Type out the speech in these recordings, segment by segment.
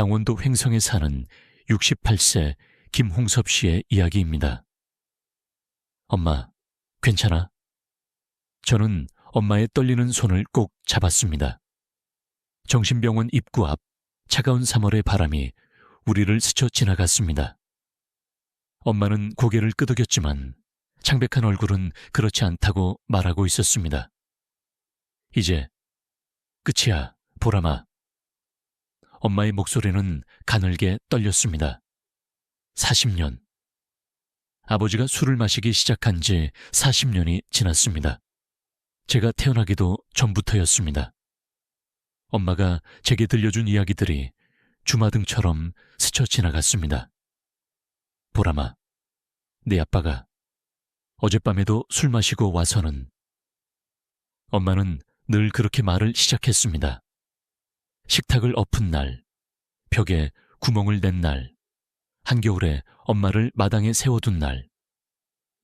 강원도 횡성에 사는 68세 김홍섭 씨의 이야기입니다. 엄마, 괜찮아? 저는 엄마의 떨리는 손을 꼭 잡았습니다. 정신병원 입구 앞 차가운 3월의 바람이 우리를 스쳐 지나갔습니다. 엄마는 고개를 끄덕였지만 창백한 얼굴은 그렇지 않다고 말하고 있었습니다. 이제 끝이야, 보람아. 엄마의 목소리는 가늘게 떨렸습니다. 40년. 아버지가 술을 마시기 시작한 지 40년이 지났습니다. 제가 태어나기도 전부터였습니다. 엄마가 제게 들려준 이야기들이 주마등처럼 스쳐 지나갔습니다. 보람아, 네 아빠가 어젯밤에도 술 마시고 와서는. 엄마는 늘 그렇게 말을 시작했습니다. 식탁을 엎은 날, 벽에 구멍을 낸 날, 한겨울에 엄마를 마당에 세워둔 날,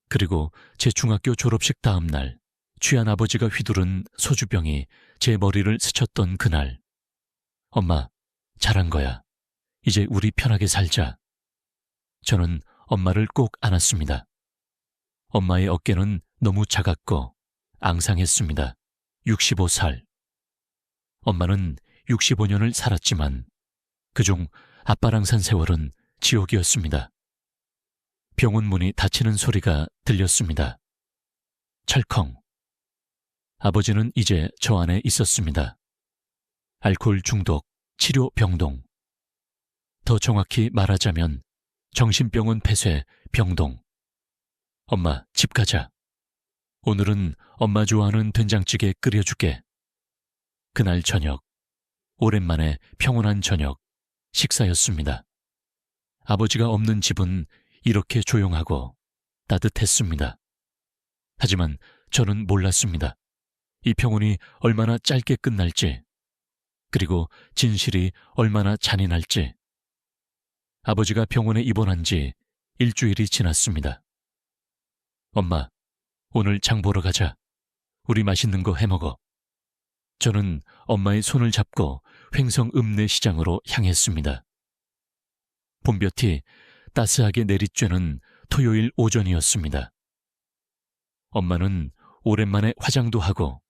그리고 제 중학교 졸업식 다음 날, 취한 아버지가 휘두른 소주병이 제 머리를 스쳤던 그날. 엄마, 잘한 거야. 이제 우리 편하게 살자. 저는 엄마를 꼭 안았습니다. 엄마의 어깨는 너무 작았고 앙상했습니다. 65살. 엄마는 65년을 살았지만 그중 아빠랑 산 세월은 지옥이었습니다. 병원 문이 닫히는 소리가 들렸습니다. 철컹. 아버지는 이제 저 안에 있었습니다. 알코올 중독, 치료 병동. 더 정확히 말하자면 정신병원 폐쇄 병동. 엄마, 집 가자. 오늘은 엄마 좋아하는 된장찌개 끓여줄게. 그날 저녁, 오랜만에 평온한 저녁, 식사였습니다. 아버지가 없는 집은 이렇게 조용하고 따뜻했습니다. 하지만 저는 몰랐습니다. 이 평온이 얼마나 짧게 끝날지, 그리고 진실이 얼마나 잔인할지. 아버지가 병원에 입원한 지 일주일이 지났습니다. 엄마, 오늘 장 보러 가자. 우리 맛있는 거 해먹어. 저는 엄마의 손을 잡고 횡성 읍내시장으로 향했습니다. 봄볕이 따스하게 내리쬐는 토요일 오전이었습니다. 엄마는 오랜만에 화장도 하고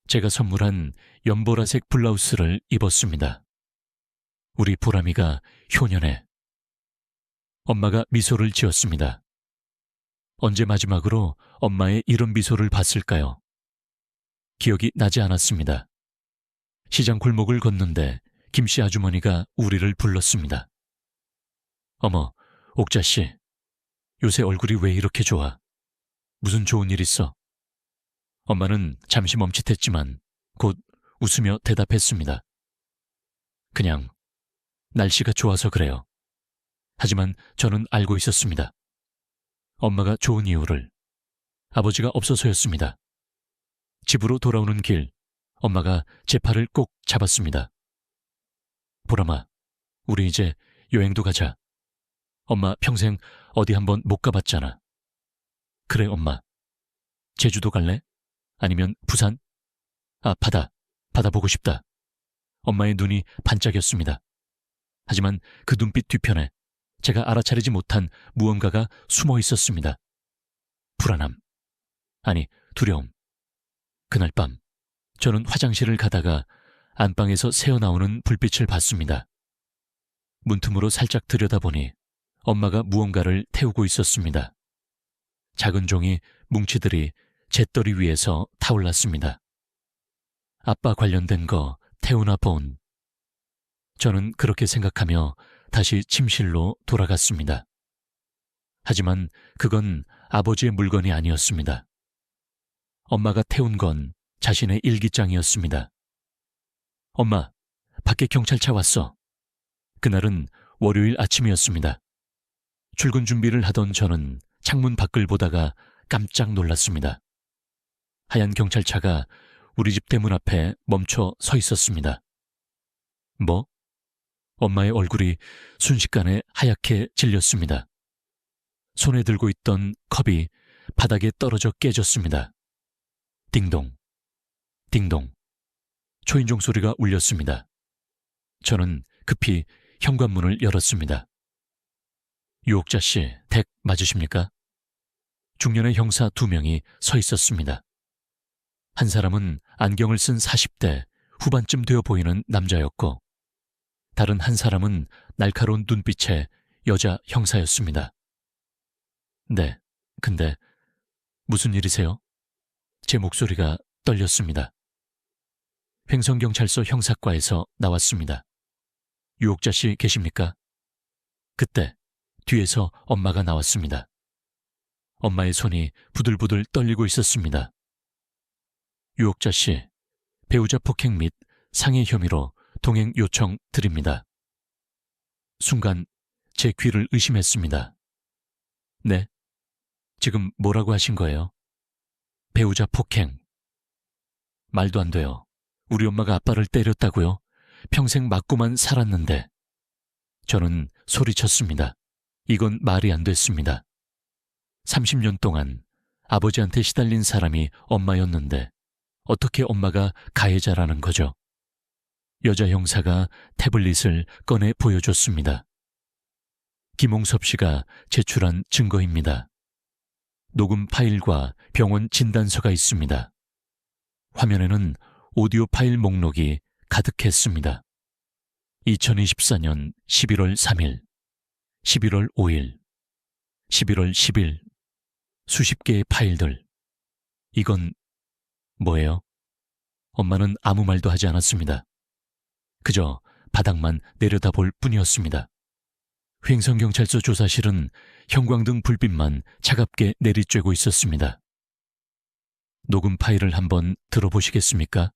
제가 선물한 연보라색 블라우스를 입었습니다. 우리 보람이가 효년해. 엄마가 미소를 지었습니다. 언제 마지막으로 엄마의 이런 미소를 봤을까요? 기억이 나지 않았습니다. 시장 골목을 걷는데 김씨 아주머니가 우리를 불렀습니다. 어머, 옥자씨, 요새 얼굴이 왜 이렇게 좋아? 무슨 좋은 일 있어? 엄마는 잠시 멈칫했지만 곧 웃으며 대답했습니다. 그냥 날씨가 좋아서 그래요. 하지만 저는 알고 있었습니다. 엄마가 좋은 이유를. 아버지가 없어서였습니다. 집으로 돌아오는 길, 엄마가 제 팔을 꼭 잡았습니다. 보람아, 우리 이제 여행도 가자. 엄마 평생 어디 한번 못 가봤잖아. 그래, 엄마. 제주도 갈래? 아니면 부산? 아, 바다 보고 싶다. 엄마의 눈이 반짝였습니다. 하지만 그 눈빛 뒤편에 제가 알아차리지 못한 무언가가 숨어 있었습니다. 불안함. 아니, 두려움. 그날 밤, 저는 화장실을 가다가 안방에서 새어나오는 불빛을 봤습니다. 문틈으로 살짝 들여다보니 엄마가 무언가를 태우고 있었습니다. 작은 종이 뭉치들이 잿더리 위에서 타올랐습니다. 아빠 관련된 거 태우나 본. 저는 그렇게 생각하며 다시 침실로 돌아갔습니다. 하지만 그건 아버지의 물건이 아니었습니다. 엄마가 태운 건 자신의 일기장이었습니다. 엄마, 밖에 경찰차 왔어. 그날은 월요일 아침이었습니다. 출근 준비를 하던 저는 창문 밖을 보다가 깜짝 놀랐습니다. 하얀 경찰차가 우리 집 대문 앞에 멈춰 서 있었습니다. 뭐? 엄마의 얼굴이 순식간에 하얗게 질렸습니다. 손에 들고 있던 컵이 바닥에 떨어져 깨졌습니다. 띵동, 띵동. 초인종 소리가 울렸습니다. 저는 급히 현관문을 열었습니다. 유옥자 씨, 댁 맞으십니까? 중년의 형사 2명이 서 있었습니다. 한 사람은 안경을 쓴 40대 후반쯤 되어 보이는 남자였고, 다른 한 사람은 날카로운 눈빛의 여자 형사였습니다. 네, 근데 무슨 일이세요? 제 목소리가 떨렸습니다. 횡성경찰서 형사과에서 나왔습니다. 유옥자 씨 계십니까? 그때 뒤에서 엄마가 나왔습니다. 엄마의 손이 부들부들 떨리고 있었습니다. 유옥자 씨, 배우자 폭행 및 상해 혐의로 동행 요청 드립니다. 순간 제 귀를 의심했습니다. 네? 지금 뭐라고 하신 거예요? 배우자 폭행. 말도 안 돼요. 우리 엄마가 아빠를 때렸다고요? 평생 맞고만 살았는데. 저는 소리쳤습니다. 이건 말이 안 됐습니다. 30년 동안 아버지한테 시달린 사람이 엄마였는데 어떻게 엄마가 가해자라는 거죠? 여자 형사가 태블릿을 꺼내 보여줬습니다. 김홍섭 씨가 제출한 증거입니다. 녹음 파일과 병원 진단서가 있습니다. 화면에는 오디오 파일 목록이 가득했습니다. 2024년 11월 3일, 11월 5일, 11월 10일, 수십 개의 파일들. 이건 뭐예요? 엄마는 아무 말도 하지 않았습니다. 그저 바닥만 내려다볼 뿐이었습니다. 횡성경찰서 조사실은 형광등 불빛만 차갑게 내리쬐고 있었습니다. 녹음 파일을 한번 들어보시겠습니까?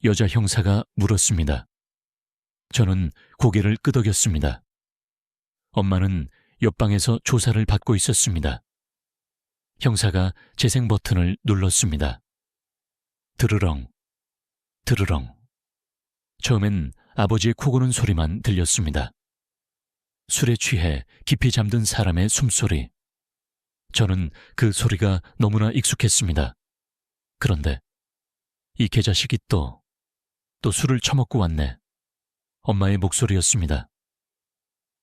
여자 형사가 물었습니다. 저는 고개를 끄덕였습니다. 엄마는 옆방에서 조사를 받고 있었습니다. 형사가 재생 버튼을 눌렀습니다. 드르렁, 드르렁. 처음엔 아버지의 코 고는 소리만 들렸습니다. 술에 취해 깊이 잠든 사람의 숨소리. 저는 그 소리가 너무나 익숙했습니다. 그런데 이 개자식이 또 술을 처먹고 왔네. 엄마의 목소리였습니다.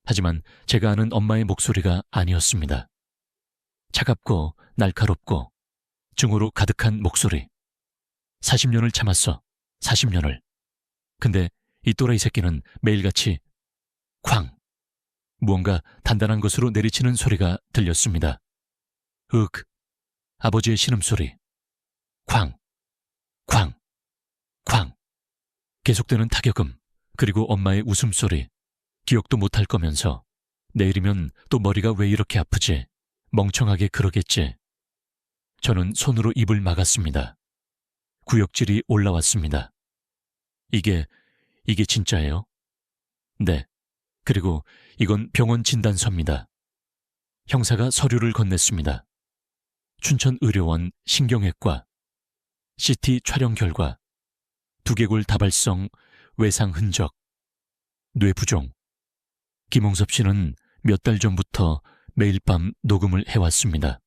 하지만 제가 아는 엄마의 목소리가 아니었습니다. 차갑고 날카롭고 증오로 가득한 목소리. 40년을 참았어. 40년을. 근데 이 또라이 새끼는 매일같이 쾅! 무언가 단단한 것으로 내리치는 소리가 들렸습니다. 아버지의 신음소리. 쾅! 쾅! 쾅! 계속되는 타격음, 그리고 엄마의 웃음소리. 기억도 못할 거면서 내일이면 또 머리가 왜 이렇게 아프지? 멍청하게 그러겠지. 저는 손으로 입을 막았습니다. 구역질이 올라왔습니다. 이게 진짜예요? 네. 그리고 이건 병원 진단서입니다. 형사가 서류를 건넸습니다. 춘천의료원 신경외과, CT 촬영 결과, 두개골 다발성 외상 흔적, 뇌부종. 김홍섭 씨는 몇 달 전부터 매일 밤 녹음을 해왔습니다.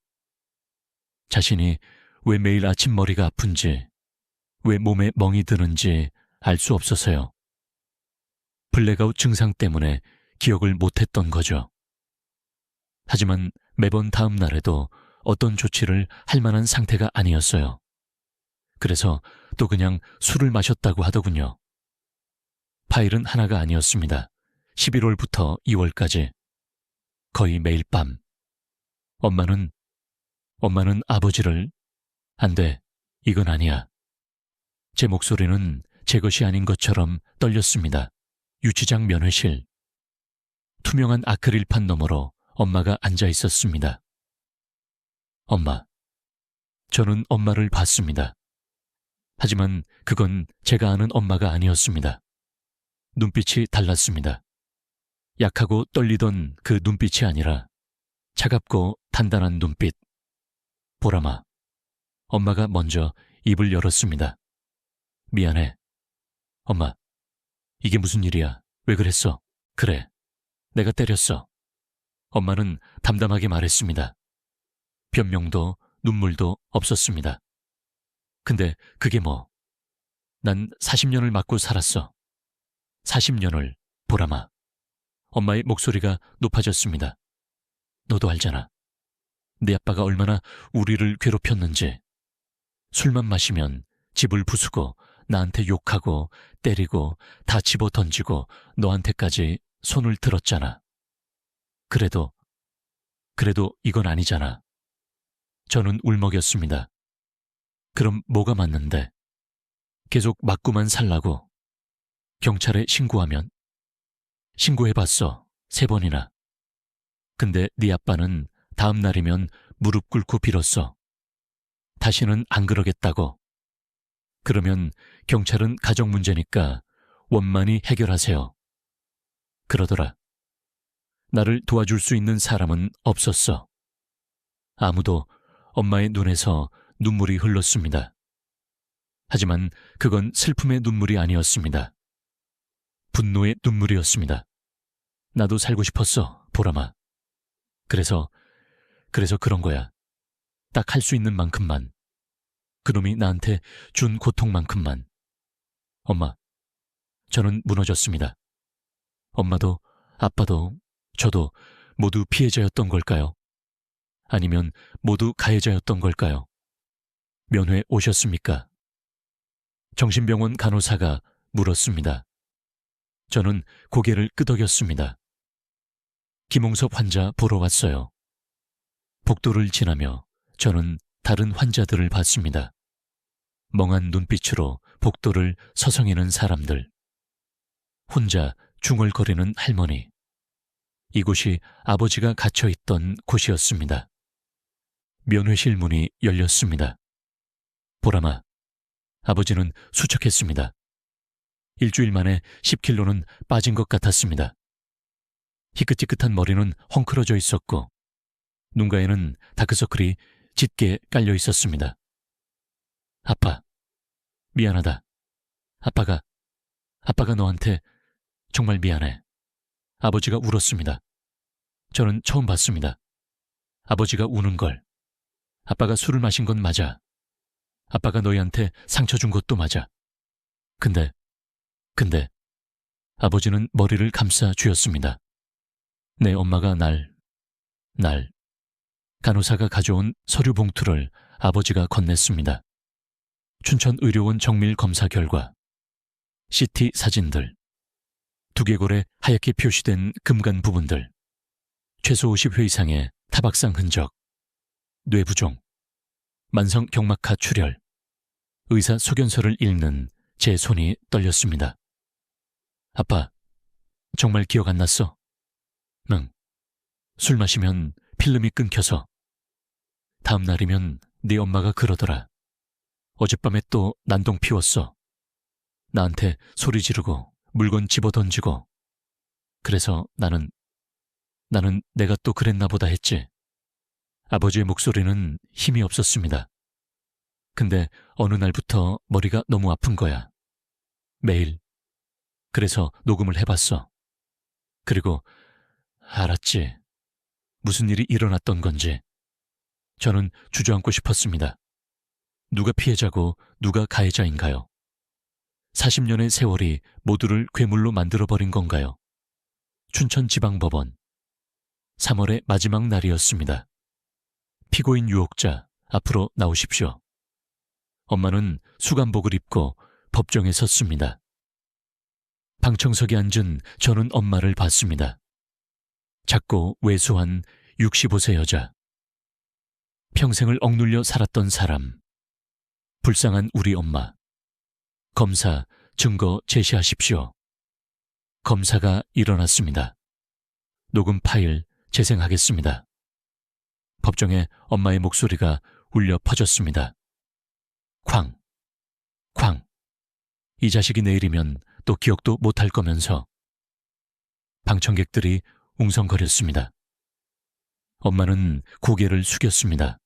자신이 왜 매일 아침 머리가 아픈지, 왜 몸에 멍이 드는지 알 수 없어서요. 블랙아웃 증상 때문에 기억을 못했던 거죠. 하지만 매번 다음 날에도 어떤 조치를 할 만한 상태가 아니었어요. 그래서 또 그냥 술을 마셨다고 하더군요. 파일은 하나가 아니었습니다. 11월부터 2월까지. 거의 매일 밤. 엄마는 아버지를 안 돼. 이건 아니야. 제 목소리는 제 것이 아닌 것처럼 떨렸습니다. 유치장 면회실. 투명한 아크릴판 너머로 엄마가 앉아 있었습니다. 엄마. 저는 엄마를 봤습니다. 하지만 그건 제가 아는 엄마가 아니었습니다. 눈빛이 달랐습니다. 약하고 떨리던 그 눈빛이 아니라 차갑고 단단한 눈빛. 보람아. 엄마가 먼저 입을 열었습니다. 미안해. 엄마, 이게 무슨 일이야? 왜 그랬어? 그래, 내가 때렸어. 엄마는 담담하게 말했습니다. 변명도 눈물도 없었습니다. 근데 그게 뭐? 난 40년을 맞고 살았어. 40년을, 보람아. 엄마의 목소리가 높아졌습니다. 너도 알잖아. 네 아빠가 얼마나 우리를 괴롭혔는지. 술만 마시면 집을 부수고 나한테 욕하고 때리고 다 집어 던지고 너한테까지 손을 들었잖아. 그래도 이건 아니잖아. 저는 울먹였습니다. 그럼 뭐가 맞는데? 계속 맞고만 살라고? 경찰에 신고하면? 신고해봤어. 3번이나. 근데 네 아빠는 다음 날이면 무릎 꿇고 빌었어. 다시는 안 그러겠다고. 그러면 경찰은 가정 문제니까 원만히 해결하세요. 그러더라. 나를 도와줄 수 있는 사람은 없었어. 아무도. 엄마의 눈에서 눈물이 흘렀습니다. 하지만 그건 슬픔의 눈물이 아니었습니다. 분노의 눈물이었습니다. 나도 살고 싶었어, 보람아. 그래서 그런 거야. 딱 할 수 있는 만큼만. 그놈이 나한테 준 고통만큼만. 엄마, 저는 무너졌습니다. 엄마도, 아빠도, 저도 모두 피해자였던 걸까요? 아니면 모두 가해자였던 걸까요? 면회 오셨습니까? 정신병원 간호사가 물었습니다. 저는 고개를 끄덕였습니다. 김홍섭 환자 보러 왔어요. 복도를 지나며 저는 다른 환자들을 봤습니다. 멍한 눈빛으로 복도를 서성이는 사람들. 혼자 중얼거리는 할머니. 이곳이 아버지가 갇혀있던 곳이었습니다. 면회실 문이 열렸습니다. 보람아, 아버지는 수척했습니다. 일주일 만에 10kg는 빠진 것 같았습니다. 희끗희끗한 머리는 헝클어져 있었고 눈가에는 다크서클이 짙게 깔려 있었습니다. 아빠, 미안하다. 아빠가 너한테 정말 미안해. 아버지가 울었습니다. 저는 처음 봤습니다. 아버지가 우는 걸. 아빠가 술을 마신 건 맞아. 아빠가 너희한테 상처 준 것도 맞아. 근데 아버지는 머리를 감싸 쥐었습니다. 내 엄마가 날 간호사가 가져온 서류 봉투를 아버지가 건넸습니다. 춘천의료원 정밀 검사 결과, CT 사진들, 두개골에 하얗게 표시된 금간 부분들, 최소 50회 이상의 타박상 흔적, 뇌부종, 만성 경막하 출혈, 의사 소견서를 읽는 제 손이 떨렸습니다. 아빠, 정말 기억 안 났어? 응. 술 마시면 필름이 끊겨서. 다음 날이면 네 엄마가 그러더라. 어젯밤에 또 난동 피웠어. 나한테 소리 지르고 물건 집어 던지고. 그래서 나는 내가 또 그랬나 보다 했지. 아버지의 목소리는 힘이 없었습니다. 근데 어느 날부터 머리가 너무 아픈 거야. 매일. 그래서 녹음을 해봤어. 그리고 알았지. 무슨 일이 일어났던 건지. 저는 주저앉고 싶었습니다. 누가 피해자고 누가 가해자인가요? 40년의 세월이 모두를 괴물로 만들어버린 건가요? 춘천지방법원 3월의 마지막 날이었습니다. 피고인 유혹자 앞으로 나오십시오. 엄마는 수감복을 입고 법정에 섰습니다. 방청석에 앉은 저는 엄마를 봤습니다. 작고 왜소한 65세 여자. 평생을 억눌려 살았던 사람. 불쌍한 우리 엄마. 검사, 증거 제시하십시오. 검사가 일어났습니다. 녹음 파일 재생하겠습니다. 법정에 엄마의 목소리가 울려 퍼졌습니다. 쾅, 쾅. 이 자식이 내일이면 또 기억도 못할 거면서. 방청객들이 웅성거렸습니다. 엄마는 고개를 숙였습니다.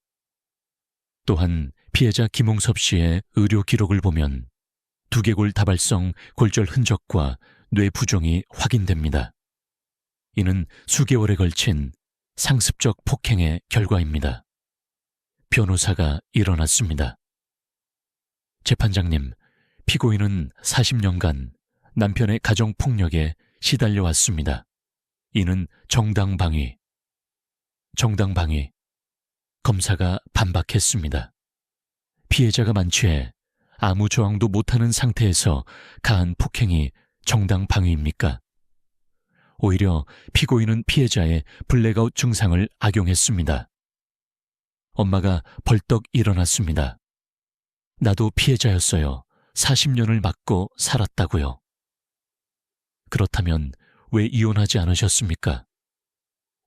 또한 피해자 김홍섭 씨의 의료 기록을 보면 두개골 다발성 골절 흔적과 뇌 부종이 확인됩니다. 이는 수개월에 걸친 상습적 폭행의 결과입니다. 변호사가 일어났습니다. 재판장님, 피고인은 40년간 남편의 가정폭력에 시달려왔습니다. 이는 정당방위. 정당방위. 검사가 반박했습니다. 피해자가 만취해 아무 저항도 못하는 상태에서 가한 폭행이 정당방위입니까? 오히려 피고인은 피해자의 블랙아웃 증상을 악용했습니다. 엄마가 벌떡 일어났습니다. 나도 피해자였어요. 40년을 맞고 살았다고요. 그렇다면 왜 이혼하지 않으셨습니까?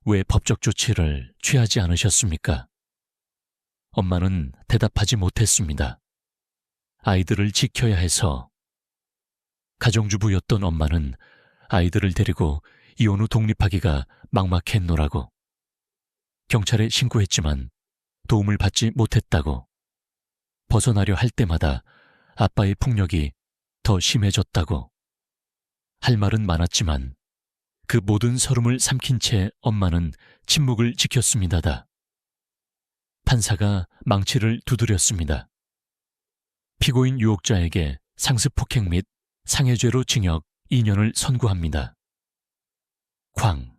왜 법적 조치를 취하지 않으셨습니까? 엄마는 대답하지 못했습니다. 아이들을 지켜야 해서. 가정주부였던 엄마는 아이들을 데리고 이혼 후 독립하기가 막막했노라고. 경찰에 신고했지만 도움을 받지 못했다고. 벗어나려 할 때마다 아빠의 폭력이 더 심해졌다고. 할 말은 많았지만 그 모든 서름을 삼킨 채 엄마는 침묵을 지켰습니다다. 판사가 망치를 두드렸습니다. 피고인 유혹자에게 상습폭행 및 상해죄로 징역 2년을 선고합니다. 쾅.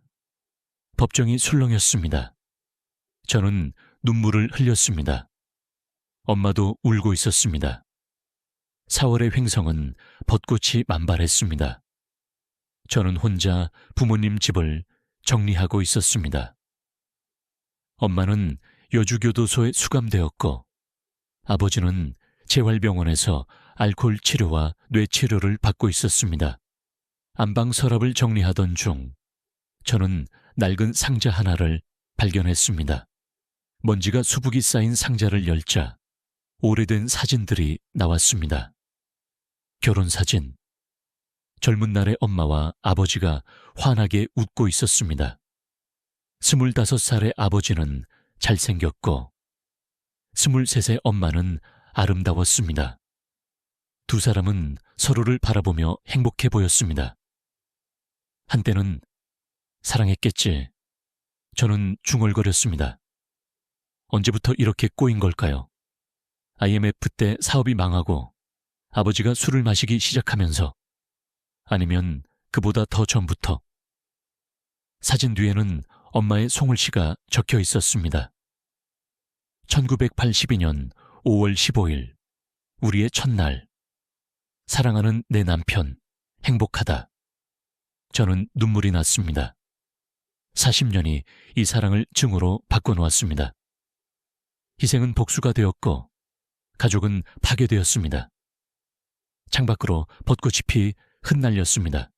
법정이 술렁였습니다. 저는 눈물을 흘렸습니다. 엄마도 울고 있었습니다. 4월의 횡성은 벚꽃이 만발했습니다. 저는 혼자 부모님 집을 정리하고 있었습니다. 엄마는 여주교도소에 수감되었고 아버지는 재활병원에서 알코올 치료와 뇌치료를 받고 있었습니다. 안방 서랍을 정리하던 중 저는 낡은 상자 하나를 발견했습니다. 먼지가 수북이 쌓인 상자를 열자 오래된 사진들이 나왔습니다. 결혼사진. 젊은 날의 엄마와 아버지가 환하게 웃고 있었습니다. 25살의 아버지는 잘생겼고 23세 엄마는 아름다웠습니다. 두 사람은 서로를 바라보며 행복해 보였습니다. 한때는 사랑했겠지. 저는 중얼거렸습니다. 언제부터 이렇게 꼬인 걸까요? IMF 때 사업이 망하고 아버지가 술을 마시기 시작하면서, 아니면 그보다 더 전부터. 사진 뒤에는 엄마의 송울씨가 적혀 있었습니다. 1982년 5월 15일, 우리의 첫날. 사랑하는 내 남편, 행복하다. 저는 눈물이 났습니다. 40년이 이 사랑을 증오로 바꿔놓았습니다. 희생은 복수가 되었고 가족은 파괴되었습니다. 창밖으로 벚꽃이 피 흩날렸습니다.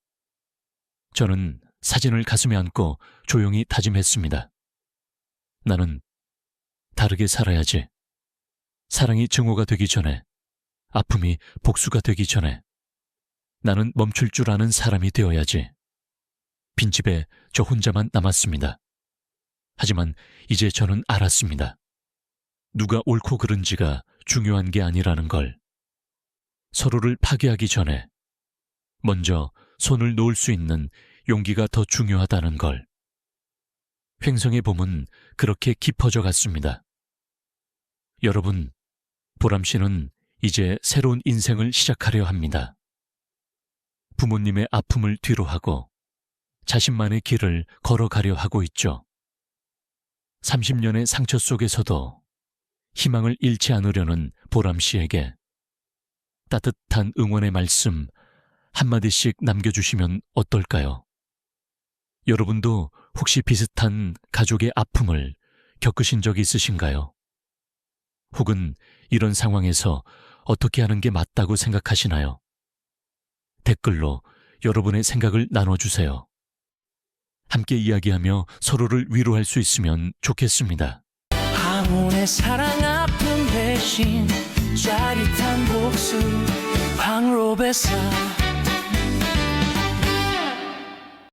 저는 사진을 가슴에 안고 조용히 다짐했습니다. 나는 다르게 살아야지. 사랑이 증오가 되기 전에, 아픔이 복수가 되기 전에 나는 멈출 줄 아는 사람이 되어야지. 빈집에 저 혼자만 남았습니다. 하지만 이제 저는 알았습니다. 누가 옳고 그른지가 중요한 게 아니라는 걸. 서로를 파괴하기 전에 먼저 손을 놓을 수 있는 용기가 더 중요하다는 걸. 횡성의 봄은 그렇게 깊어져 갔습니다. 여러분, 보람씨는 이제 새로운 인생을 시작하려 합니다. 부모님의 아픔을 뒤로하고 자신만의 길을 걸어가려 하고 있죠. 30년의 상처 속에서도 희망을 잃지 않으려는 보람씨에게 따뜻한 응원의 말씀 한마디씩 남겨주시면 어떨까요? 여러분도 혹시 비슷한 가족의 아픔을 겪으신 적 있으신가요? 혹은 이런 상황에서 어떻게 하는 게 맞다고 생각하시나요? 댓글로 여러분의 생각을 나눠주세요. 함께 이야기하며 서로를 위로할 수 있으면 좋겠습니다. 황혼의 사랑 아픔 대신 짜릿한 복수 황로베사